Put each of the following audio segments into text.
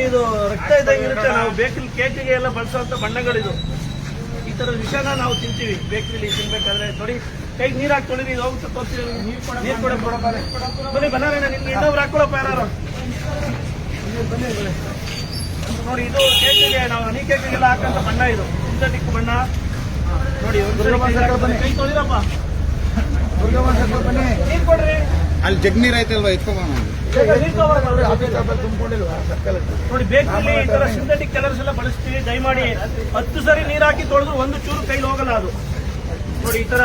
ಇದು ರಕ್ತ ಇದ್ದಂಗಿರುತ್ತೆ. ನಾವು ಬೇಕರಿ ಕೇಕಿಗೆ ಎಲ್ಲ ಬಳಸುವಂತ ಬಣ್ಣಗಳಿದು. ಈ ತರದ ವಿಷಯನ ನಾವು ತಿಂತೀವಿ ಬೇಕರಿಲಿ ತಿನ್ಬೇಕಾದ್ರೆ. ನೋಡಿ ಕೈಗೆ ನೀರ್ ಹಾಕಿ ತೊಳಿರಿ, ಇದು ಹೋಗುತ್ತೆ ತೋರಿಸಿ. ನೀರ್ ಕೊಡ ಬನ್ನಿ ಬನ್ನಾರೇನ ನಿಮ್ಗೆ ಇನ್ನೊಬ್ರು ಹಾಕೊಳಪ್ಪ ಯಾರು. ನೋಡಿ ಇದು ಕೇಕಿಗೆ ನಾವು ಹನಿ ಕೇಕಿಗೆಲ್ಲ ಹಾಕಂತ ಬಣ್ಣ, ಇದು ಸಿಂಥೆಟಿಕ್ ಬಣ್ಣ. ನೋಡಿ ಕೈ ತೊಳಿರಪ್ಪ, ನೀರ್ ಕೊಡ್ರಿ. ಅಲ್ಲಿ ಜಗ್ ನೀರ್ ಆಯ್ತಲ್ವಾ, ನೋಡಿ ಬೇಕಲ್ಲಿ ಈ ತರ ಸಿಂಥೆಟಿಕ್ ಕಲರ್ಸ್ ಎಲ್ಲ ಬಳಸ್ತೀವಿ. ದಯಮಾಡಿ 10 ಸರಿ ನೀರ್ ಹಾಕಿ ತೊಳೆದ್ರು ಒಂದು ಚೂರು ಕೈಲಿ ಹೋಗಲ್ಲ ಅದು. ನೋಡಿ ಈ ತರ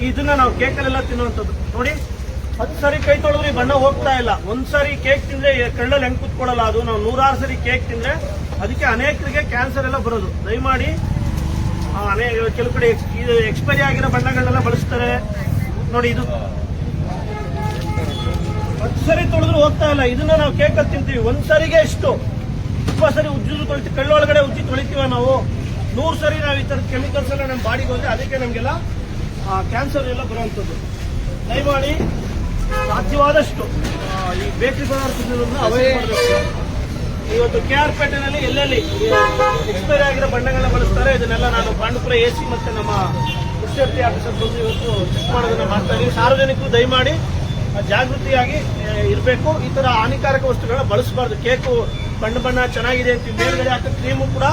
ಇದನ್ನ ನಾವು ಕೇಕಲ್ಲೆಲ್ಲ ತಿನ್ನುವಂಥದ್ದು. ನೋಡಿ 10 ಸರಿ ಕೈ ತೊಳೆದ್ರು ಈ ಬಣ್ಣ ಹೋಗ್ತಾ ಇಲ್ಲ. ಒಂದ್ಸರಿ ಕೇಕ್ ತಿಂದ್ರೆ ಕಳ್ಳಲ್ಲಿ ಹೆಂಗ್ ಕುತ್ಕೊಳ್ಳಲ್ಲ ಅದು. ನಾವು 106 ಸರಿ ಕೇಕ್ ತಿಂದ್ರೆ ಅದಕ್ಕೆ ಅನೇಕರಿಗೆ ಕ್ಯಾನ್ಸರ್ ಎಲ್ಲ ಬರೋದು. ದಯಮಾಡಿ ಕೆಲವು ಕಡೆ ಇದು ಎಕ್ಸ್ಪೈರಿ ಆಗಿರೋ ಬಣ್ಣಗಳನ್ನೆಲ್ಲ ಬಳಸ್ತಾರೆ. ನೋಡಿ ಇದು 10 ಸರಿ ತೊಳೆದ್ರು ಹೋಗ್ತಾ ಇಲ್ಲ. ಇದನ್ನ ನಾವು ಕೇಕ್ ತಿಂತೀವಿ. ಒಂದ್ಸರಿಗೆ ಎಷ್ಟು 20 ಸರಿ ಉಜ್ಜು ತೊಳಿತೀವಿ, ಕಳ್ಳೊಳಗಡೆ ಉಜ್ಜಿ ತೊಳಿತೀವ ನಾವು. 100 ಸರಿ ನಾವು ಈ ತರದ ಕೆಮಿಕಲ್ಸ್ ಎಲ್ಲ ನಮ್ಮ ಬಾಡಿಗೆ ಹೋದ್ರೆ ಅದಕ್ಕೆ ನಮ್ಗೆಲ್ಲ ಕ್ಯಾನ್ಸರ್ ಎಲ್ಲ ಬರುವಂತದ್ದು. ದಯಮಾಡಿ ಸಾಧ್ಯವಾದಷ್ಟು ಈ ಬೇಕರಿ ಪದಾರ್ಥಗಳನ್ನ ಅವಾಯ್ಡ್ ಮಾಡಬೇಕು. ಇವತ್ತು KR ಪೇಟೆನಲ್ಲಿ ಎಲ್ಲೆಲ್ಲಿ ಎಕ್ಸ್ಪೈರಿ ಆಗಿರೋ ಬಣ್ಣಗಳನ್ನ ಬಳಸ್ತಾರೆ ಇದನ್ನೆಲ್ಲ ನಾನು ಪಾಂಡುಪುರ AC ಮತ್ತೆ ನಮ್ಮ ಕೃಷಿ ಆಫೀಸರ್ ಬಂದು ಇವತ್ತು ಚೆಕ್ ಮಾಡೋದನ್ನ ಮಾಡ್ತಾ ಇದ್ದೀವಿ. ಸಾರ್ವಜನಿಕರು ದಯಮಾಡಿ ಜಾಗೃತಿಯಾಗಿ ಇರಬೇಕು. ಈ ತರ ಹಾನಿಕಾರಕ ವಸ್ತುಗಳನ್ನ ಬಳಸಬಾರ್ದು. ಕೇಕು ಬಣ್ಣ ಚೆನ್ನಾಗಿದೆ ಅಂತ ಮೇಲ್ಗಡೆ ಹಾಕೋ ಕ್ರೀಮು ಕೂಡ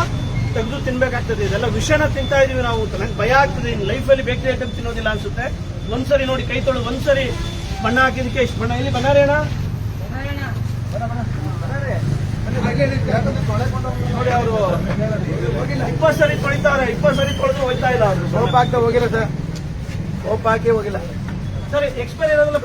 ತೆಗೆದು ತಿನ್ಬೇಕಾಗ್ತದೆ. ಇದೆಲ್ಲ ವಿಷನ ತಿಂತಾ ಇದೀವಿ ನಾವು. ನಂಗೆ ಭಯ ಆಗ್ತದೆ. ಇನ್ನು ಲೈಫಲ್ಲಿ ಬೇಕರಿ ಐಟಮ್ ತಿನ್ನೋದಿಲ್ಲ ಅನ್ಸುತ್ತೆ. ಒಂದ್ಸರಿ ನೋಡಿ ಕೈ ತೊಳೆದು ಒಂದ್ಸರಿ ಬಣ್ಣ ಹಾಕಿದಕ್ಕೆ ಇಷ್ಟು ಬಣ್ಣ. ಇಲ್ಲಿ ಬನ್ನಾರೇಣ ನೋಡಿ ಅವರು 20 ಸರಿ ತೊಳಿತಾರೆ. 20 ಸರಿ ತೊಳೆದು ಹೋಗ್ತಾ ಇಲ್ಲ. ಅವರು ಸೋಪ್ ಹಾಕಿ ಹೋಗಿಲ್ಲ ಸರ್, ಸೋಪ್ ಹಾಕಿ ಹೋಗಿಲ್ಲ. ಸರಿ ಎಕ್ಸ್ಪೈರಿ ಇರೋದೆಲ್ಲ